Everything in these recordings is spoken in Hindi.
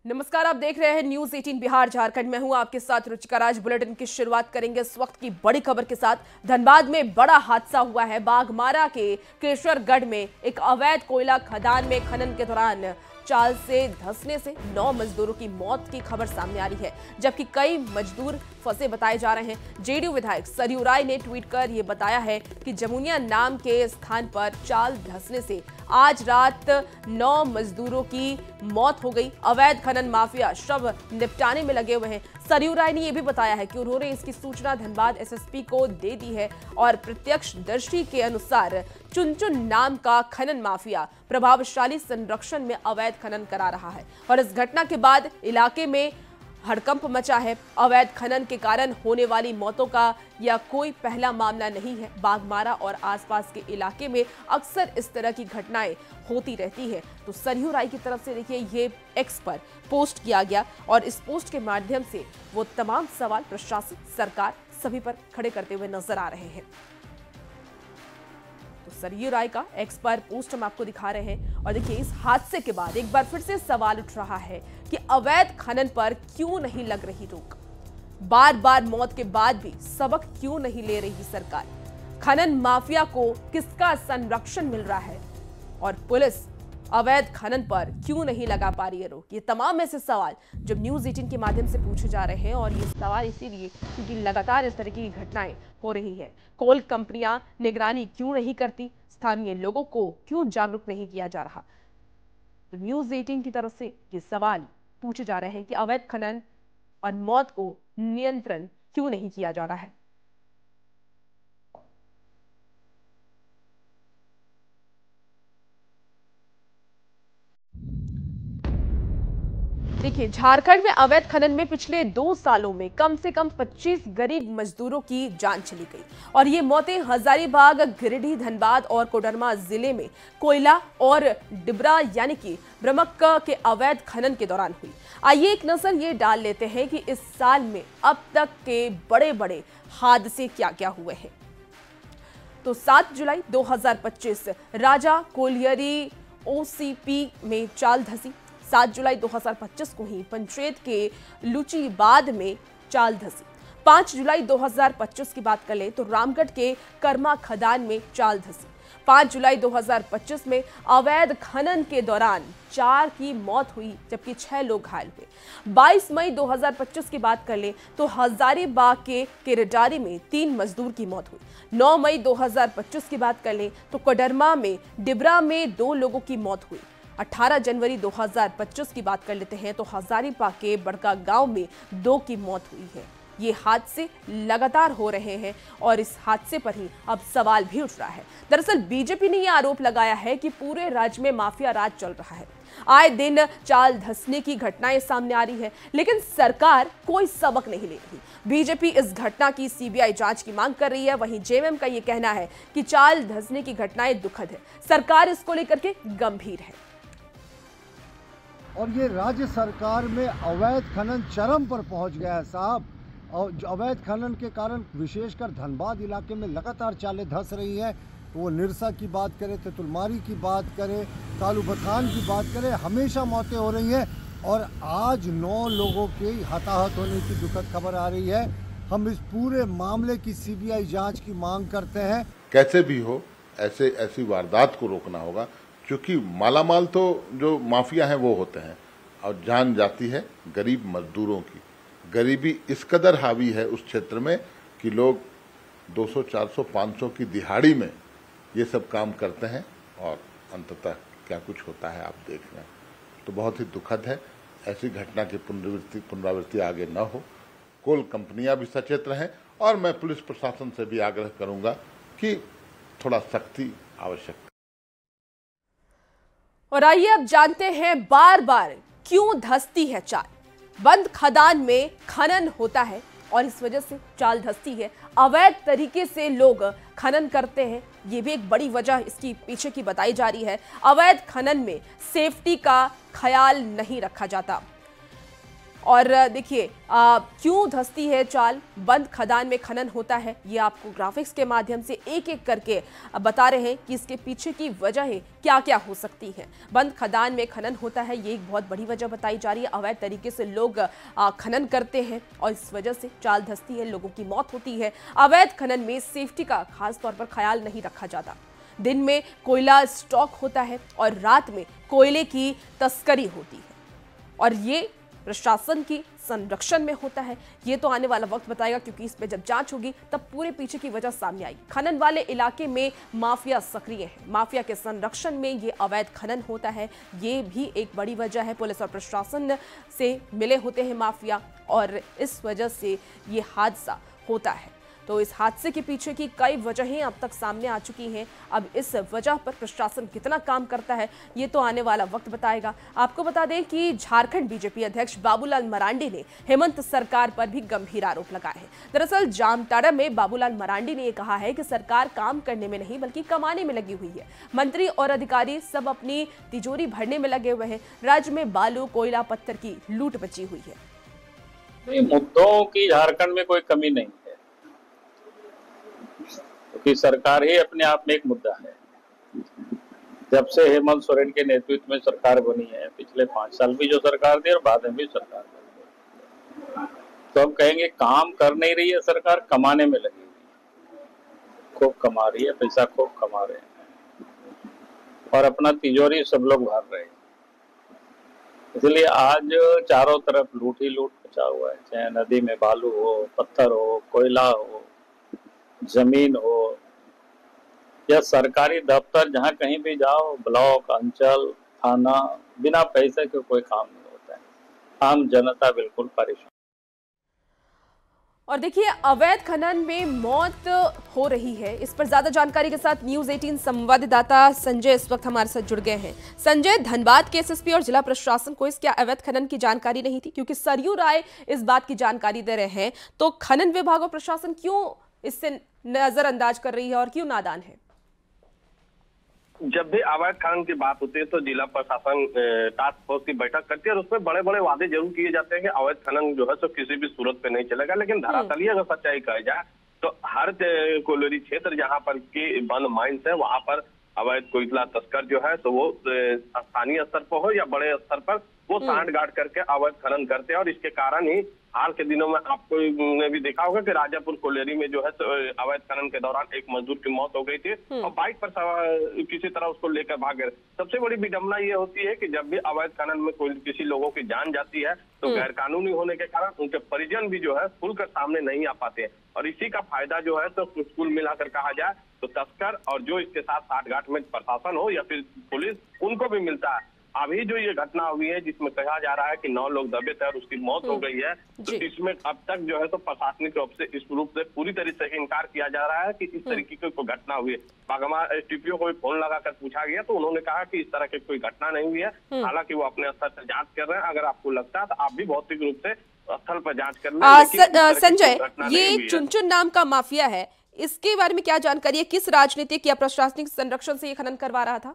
नमस्कार, आप देख रहे हैं न्यूज 18 बिहार झारखंड में हूं आपके साथ रुचिका राज। बुलेटिन की शुरुआत करेंगे इस वक्त की बड़ी खबर के साथ। धनबाद में बड़ा हादसा हुआ है। बाघमारा के केशरगढ़ में एक अवैध कोयला खदान में खनन के दौरान चाल से धंसने से 9 मजदूरों की मौत की खबर सामने आ रही है, जबकि कई मजदूर फंसे बताए जा रहे हैं। जेडीयू विधायक सरयू राय ने ट्वीट कर यह बताया है कि जमुनिया नाम के स्थान पर चाल धंसने से आज रात 9 मजदूरों की मौत हो गई। अवैध खनन माफिया शव निपटाने में लगे हुए हैं। सरयू राय ने यह भी बताया है कि उन्होंने इसकी सूचना धनबाद एसएसपी को दे दी है और प्रत्यक्षदर्शी के अनुसार चुनचुन नाम का खनन माफिया प्रभावशाली संरक्षण में अवैध खनन करा रहा है और इस घटना के बाद इलाके में हड़कंप मचा है। अवैध खनन के कारण होने वाली मौतों का यह कोई पहला मामला नहीं है। बाघमारा और आसपास के इलाके में अक्सर इस तरह की घटनाएं होती रहती है। तो सरयू राय की तरफ से देखिए ये एक्स पर पोस्ट किया गया और इस पोस्ट के माध्यम से वो तमाम सवाल प्रशासन, सरकार सभी पर खड़े करते हुए नजर आ रहे हैं। तो सरयू राय का एक्स पर पोस्ट हम आपको दिखा रहे हैं और देखिए इस हादसे के बाद एक बार फिर से सवाल उठ रहा है कि अवैध खनन पर क्यों नहीं लग रही रोक। बार बार मौत के बाद भी सबक क्यों नहीं ले रही सरकार। खनन माफिया को किसका संरक्षण मिल रहा है और पुलिस अवैध खनन पर क्यों नहीं लगा पा रही है रोक। ये तमाम ऐसे सवाल जो न्यूज 18 के माध्यम से पूछे जा रहे हैं और ये सवाल इसीलिए क्योंकि लगातार इस तरह की घटनाएं हो रही है। कोल कंपनियां निगरानी क्यों नहीं करती, स्थानीय लोगों को क्यों जागरूक नहीं किया जा रहा। तो न्यूज 18 की तरफ से ये सवाल पूछे जा रहे हैं कि अवैध खनन और मौत को नियंत्रण क्यों नहीं किया जा रहा है। देखिए झारखंड में अवैध खनन में पिछले 2 सालों में कम से कम 25 गरीब मजदूरों की जान चली गई और ये मौतें हजारीबाग, गिरिडीह, धनबाद और कोडरमा जिले में कोयला और डिबरा यानी कि ब्रह्मक्का के अवैध खनन के दौरान हुई। आइए एक नजर ये डाल लेते हैं कि इस साल में अब तक के बड़े बड़े हादसे क्या क्या हुए हैं। तो 7 जुलाई 2025 राजा कोलियरी ओसीपी में चाल धंसी। 7 जुलाई 2025 को ही पंचेत के लुचीबाद में चाल धंसी। 5 जुलाई 2025 की बात कर ले तो रामगढ़ के कर्मा खदान में चाल धंसी। 5 जुलाई 2025 में अवैध खनन के दौरान 4 की मौत हुई जबकि 6 लोग घायल हुए। 22 मई 2025 की बात कर ले तो हजारीबाग के केरडारी में 3 मजदूर की मौत हुई। 9 मई 2025 की बात कर ले तो कोडरमा में डिबरा में 2 लोगों की मौत हुई। 18 जनवरी 2025 की बात कर लेते हैं तो हजारीबाग के बड़का गांव में 2 की मौत हुई है। ये हादसे लगातार हो रहे हैं और इस हादसे पर ही अब सवाल भी उठ रहा है। दरअसल बीजेपी ने यह आरोप लगाया है कि पूरे राज्य में माफिया राज चल रहा है। आए दिन चाल धंसने की घटनाएं सामने आ रही है लेकिन सरकार कोई सबक नहीं ले रही। बीजेपी इस घटना की सीबीआई जांच की मांग कर रही है। वहीं जेएमएम का यह कहना है कि चाल धंसने की घटनाएं दुखद है, सरकार इसको लेकर के गंभीर है। और ये राज्य सरकार में अवैध खनन चरम पर पहुंच गया है साहब। और अवैध खनन के कारण विशेषकर धनबाद इलाके में लगातार चालें धंस रही हैं। वो निरसा की बात करें, तेतुलमारी की बात करें, कालू बथान की बात करें, हमेशा मौतें हो रही हैं और आज 9 लोगों के हताहत होने की दुखद खबर आ रही है। हम इस पूरे मामले की सीबीआई जाँच की मांग करते हैं। कैसे भी हो ऐसी वारदात को रोकना होगा क्योंकि मालामाल तो जो माफिया हैं वो होते हैं और जान जाती है गरीब मजदूरों की। गरीबी इस कदर हावी है उस क्षेत्र में कि लोग 200, 400, 500 की दिहाड़ी में ये सब काम करते हैं और अंततः क्या कुछ होता है आप देख रहे हैं। तो बहुत ही दुखद है। ऐसी घटना की पुनरावृत्ति आगे न हो। कोल कंपनियां भी सचेत रहें और मैं पुलिस प्रशासन से भी आग्रह करूंगा कि थोड़ा सख्ती आवश्यक। और आइए अब जानते हैं बार बार क्यों धंसती है चाल। बंद खदान में खनन होता है और इस वजह से चाल धंसती है। अवैध तरीके से लोग खनन करते हैं, ये भी एक बड़ी वजह इसकी पीछे की बताई जा रही है। अवैध खनन में सेफ्टी का ख्याल नहीं रखा जाता। और देखिए क्यों धंसती है चाल, बंद खदान में खनन होता है, ये आपको ग्राफिक्स के माध्यम से एक एक करके बता रहे हैं कि इसके पीछे की वजह क्या क्या हो सकती है। बंद खदान में खनन होता है, ये एक बहुत बड़ी वजह बताई जा रही है। अवैध तरीके से लोग खनन करते हैं और इस वजह से चाल धंसती है, लोगों की मौत होती है। अवैध खनन में सेफ्टी का खास तौर पर ख्याल नहीं रखा जाता। दिन में कोयला स्टॉक होता है और रात में कोयले की तस्करी होती है और ये प्रशासन की संरक्षण में होता है। ये तो आने वाला वक्त बताएगा, क्योंकि इस पे जब जांच होगी तब पूरे पीछे की वजह सामने आएगी। खनन वाले इलाके में माफिया सक्रिय है, माफिया के संरक्षण में ये अवैध खनन होता है, ये भी एक बड़ी वजह है। पुलिस और प्रशासन से मिले होते हैं माफिया और इस वजह से ये हादसा होता है। तो इस हादसे के पीछे की कई वजहें अब तक सामने आ चुकी हैं। अब इस वजह पर प्रशासन कितना काम करता है ये तो आने वाला वक्त बताएगा। आपको बता दें कि झारखंड बीजेपी अध्यक्ष बाबूलाल मरांडी ने हेमंत सरकार पर भी गंभीर आरोप लगाए हैं। दरअसल जामताड़ा में बाबूलाल मरांडी ने कहा है कि सरकार काम करने में नहीं बल्कि कमाने में लगी हुई है। मंत्री और अधिकारी सब अपनी तिजोरी भरने में लगे हुए हैं। राज्य में बालू, कोयला, पत्थर की लूट मची हुई है। मुद्दों की झारखंड में कोई कमी नहीं है, क्योंकि सरकार ही अपने आप में एक मुद्दा है। जब से हेमंत सोरेन के नेतृत्व में सरकार बनी है, पिछले 5 साल भी जो सरकार थी और बाद में भी सरकार बनी, तो हम कहेंगे काम कर नहीं रही है सरकार, कमाने में लगी हुई है। खूब कमा रही है, पैसा खूब कमा रहे हैं और अपना तिजोरी सब लोग भर रहे हैं। इसलिए आज चारों तरफ लूट ही लूट मचा हुआ है, चाहे नदी में बालू हो, पत्थर हो, कोयला हो, जमीन हो या सरकारी दफ्तर, जहां कहीं भी जाओ, ब्लॉक, अंचल, थाना, बिना पैसे के कोई काम नहीं होता है। आम जनता बिल्कुल परेशान। और देखिए अवैध खनन में मौत हो रही है, इस पर ज्यादा जानकारी के साथ न्यूज 18 संवाददाता संजय इस वक्त हमारे साथ जुड़ गए हैं। संजय, धनबाद के एसएसपी और जिला प्रशासन को इसके अवैध खनन की जानकारी नहीं थी, क्योंकि सरयू राय इस बात की जानकारी दे रहे हैं, तो खनन विभाग और प्रशासन क्यों इससे नजरअंदाज कर रही है और क्यों नादान है? जब भी अवैध खनन की बात होती है तो जिला प्रशासन टास्क फोर्स की बैठक करती है और उसमें बड़े बड़े वादे जरूर किए जाते हैं कि अवैध खनन जो है तो किसी भी सूरत पे नहीं चलेगा। लेकिन धरातलीय अगर सच्चाई कही जाए तो हर कोयलरी क्षेत्र जहाँ पर की वन माइंस है, वहां पर अवैध कोयला तस्कर जो है तो वो स्थानीय स्तर पर हो या बड़े स्तर पर वो सांठ गांठ करके अवैध खनन करते हैं। और इसके कारण ही हाल के दिनों में आपको ने भी देखा होगा कि राजापुर कोयलरी में जो है अवैध खनन के दौरान एक मजदूर की मौत हो गई थी और बाइक पर किसी तरह उसको लेकर भाग गए। सबसे बड़ी विडंबना ये होती है कि जब भी अवैध खनन में कोई किसी लोगों की जान जाती है तो गैर कानूनी होने के कारण उनके परिजन भी जो है खुलकर सामने नहीं आ पाते हैं और इसी का फायदा जो है तो कुल मिलाकर कहा जाए तो तस्कर और जो इसके साथ साठगांठ में प्रशासन हो या फिर पुलिस, उनको भी मिलता है। अभी जो ये घटना हुई है जिसमें कहा जा रहा है कि 9 लोग दबे थे और उसकी मौत हो गई है, तो इसमें अब तक जो है तो प्रशासनिक रूप से इस रूप से पूरी तरीके से इनकार किया जा रहा है कि इस तरीके की कोई घटना हुई है। बागमा एसटीपीओ को भी फोन लगाकर पूछा गया तो उन्होंने कहा कि इस तरह की कोई घटना नहीं हुई है। हालांकि वो अपने स्तर से जांच कर रहे हैं, अगर आपको लगता है तो आप भी भौतिक रूप से स्थल पर जांच कर लें। संजय, ये चुनचुन नाम का माफिया है, इसके बारे में क्या जानकारी है? किस राजनीतिक या प्रशासनिक संरक्षण से ये खनन करवा रहा था?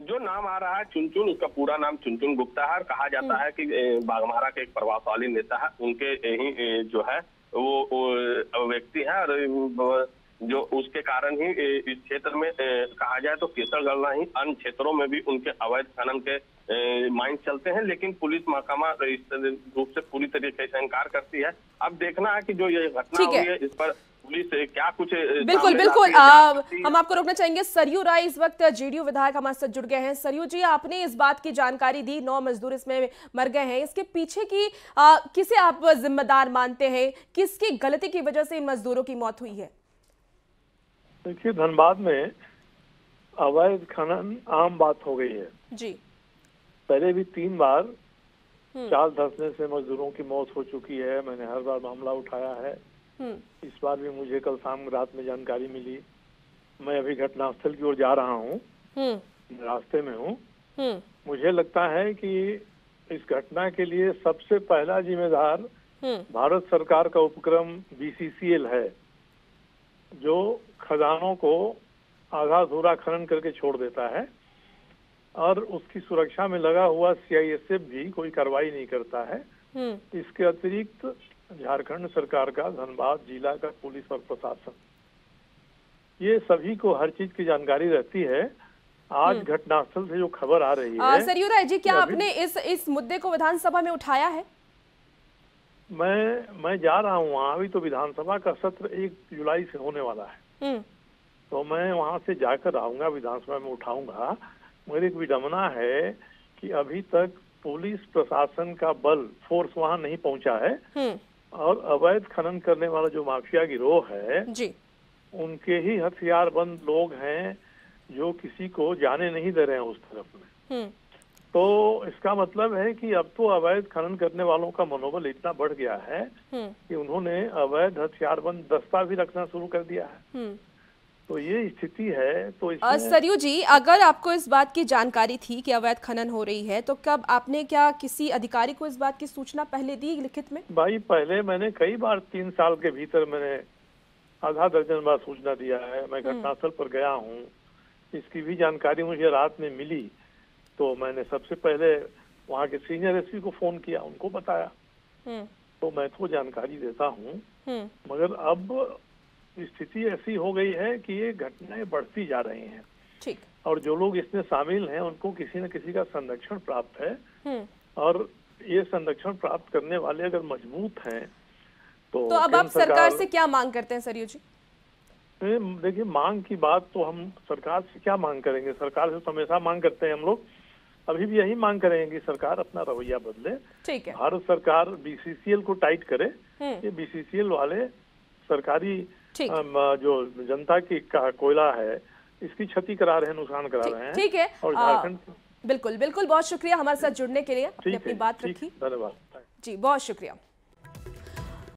जो नाम आ रहा है चुनचुन, उसका पूरा नाम चुनचुन गुप्ता है और कहा जाता है कि बाघमारा के एक प्रभावशाली नेता है, उनके ही जो है वो व्यक्ति है और जो उसके कारण ही इस क्षेत्र में कहा जाए तो केसरगढ़ ही अन्य क्षेत्रों में भी उनके अवैध खनन के माइंस चलते हैं। लेकिन पुलिस महकमा इस रूप से पूरी तरीके से इनकार करती है। अब देखना है कि जो ये घटना हुई है इस पर पुलिस क्या कुछ बिल्कुल हम आपको रोकना चाहेंगे। सरयू राय इस वक्त जेडीयू विधायक हमारे साथ जुड़ गए हैं। सरयू जी, आपने इस बात की जानकारी दी 9 मजदूर इसमें मर गए हैं, इसके पीछे की किसे आप जिम्मेदार मानते हैं? किसकी गलती की वजह से इन मजदूरों की मौत हुई है? देखिए, धनबाद में अवैध खनन आम बात हो गई है जी। पहले भी 3 बार चाल धंसने से मजदूरों की मौत हो चुकी है। मैंने हर बार मामला उठाया है। इस बार भी मुझे कल शाम रात में जानकारी मिली। मैं अभी घटनास्थल की ओर जा रहा हूँ, रास्ते में हूँ। मुझे लगता है कि इस घटना के लिए सबसे पहला जिम्मेदार भारत सरकार का उपक्रम BCCL है, जो खदानों को आधा अधूरा खनन करके छोड़ देता है। और उसकी सुरक्षा में लगा हुआ सीआईएसएफ भी कोई कार्रवाई नहीं करता है। इसके अतिरिक्त झारखंड सरकार का धनबाद जिला का पुलिस और प्रशासन, ये सभी को हर चीज की जानकारी रहती है। आज घटनास्थल से जो खबर आ रही है, सरयू राय जी, क्या आपने इस मुद्दे को विधानसभा में उठाया है? मैं जा रहा हूँ वहाँ। अभी तो विधानसभा का सत्र 1 जुलाई से होने वाला है, तो मैं वहाँ से जाकर आऊंगा, विधानसभा में उठाऊंगा। मेरी एक विडम्बना है कि अभी तक पुलिस प्रशासन का बल फोर्स वहाँ नहीं पहुँचा है, और अवैध खनन करने वाला जो माफिया गिरोह है जी, उनके ही हथियारबंद लोग हैं जो किसी को जाने नहीं दे रहे हैं उस तरफ में। तो इसका मतलब है कि अब तो अवैध खनन करने वालों का मनोबल इतना बढ़ गया है कि उन्होंने अवैध हथियारबंद दस्ता भी रखना शुरू कर दिया है। तो ये स्थिति है। तो सरयू जी, अगर आपको इस बात की जानकारी थी कि अवैध खनन हो रही है, तो कब आपने क्या किसी अधिकारी को इस बात की सूचना पहले दी लिखित में? भाई पहले मैंने कई बार 3 साल के भीतर मैंने आधा दर्जन बार सूचना दिया है। मैं घटनास्थल पर गया हूँ, इसकी भी जानकारी मुझे रात में मिली, तो मैंने सबसे पहले वहाँ के सीनियर एसपी को फोन किया, उनको बताया। तो मैं तो जानकारी देता हूँ, मगर अब स्थिति ऐसी हो गई है कि ये घटनाएं बढ़ती जा रही हैं। ठीक। और जो लोग इसमें शामिल हैं उनको किसी न किसी का संरक्षण प्राप्त है, और ये संरक्षण प्राप्त करने वाले अगर मजबूत हैं तो अब आप सरकार से क्या मांग करते हैं सरयू जी? देखिए, मांग की बात तो हम सरकार से क्या मांग करेंगे, सरकार से तो हमेशा मांग करते हैं हम लोग, अभी भी यही मांग करेंगे कि सरकार अपना रवैया बदले। ठीक है। भारत सरकार बीसीसीएल को टाइट करे। ये बीसीसीएल वाले सरकारी जो जनता की कोयला है इसकी क्षति करा रहे हैं, नुकसान करा रहे हैं। ठीक है। और झारखंड बिल्कुल बिल्कुल, बहुत शुक्रिया हमारे साथ जुड़ने के लिए, अपनी बात रखी। धन्यवाद जी, बहुत शुक्रिया।